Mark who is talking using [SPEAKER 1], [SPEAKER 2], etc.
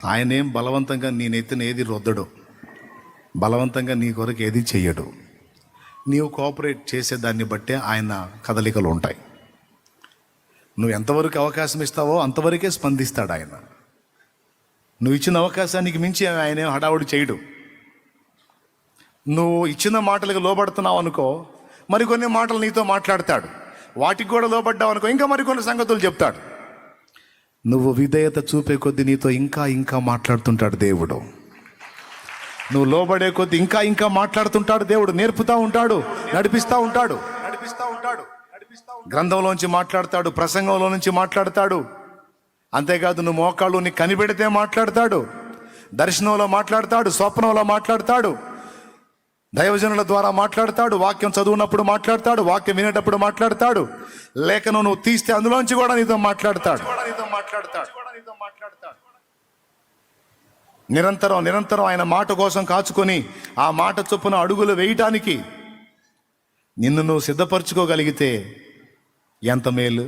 [SPEAKER 1] ఆయనేం బలవంతంగా నీ నెత్తిన ఏది రుద్దడు, బలవంతంగా నీ కొరకు ఏది చెయ్యడు. నీవు కోఆపరేట్ చేసేదాన్ని బట్టే ఆయన కదలికలు ఉంటాయి. నువ్వు ఎంతవరకు అవకాశం ఇస్తావో అంతవరకే స్పందిస్తాడు ఆయన. నువ్వు ఇచ్చిన అవకాశానికి మించి ఆయన హడావుడి చేయడు. నువ్వు ఇచ్చిన మాటలకు లోబడుతున్నావు అనుకో, మరికొన్ని మాటలు నీతో మాట్లాడతాడు. వాటికి కూడా లోబడ్డావు అనుకో, ఇంకా మరికొన్ని సంగతులు చెప్తాడు. నువ్వు విధేయత చూపే కొద్దీ నీతో ఇంకా ఇంకా మాట్లాడుతుంటాడు దేవుడు. నువ్వు లోబడే కొద్దీ ఇంకా ఇంకా మాట్లాడుతుంటాడు దేవుడు. నేర్పుతా ఉంటాడు, నడిపిస్తూ ఉంటాడు. గ్రంథంలోంచి మాట్లాడతాడు, ప్రసంగంలో నుంచి మాట్లాడతాడు. అంతేకాదు, నువ్వు మోకాళ్ళు నీ కనిపెడితే మాట్లాడతాడు, దర్శనంలో మాట్లాడతాడు, స్వప్నంలో మాట్లాడతాడు, దైవజనుల ద్వారా మాట్లాడతాడు, వాక్యం చదువునప్పుడు మాట్లాడతాడు, వాక్యం వినేటప్పుడు మాట్లాడతాడు, లేఖను నువ్వు తీస్తే అందులోంచి కూడా నీతో మాట్లాడతాడు. నిరంతరం ఆయన మాట కోసం కాచుకొని ఆ మాట చొప్పున అడుగులు వేయటానికి నిన్ను నువ్వు సిద్ధపరచుకోగలిగితే ఎంత మేలు.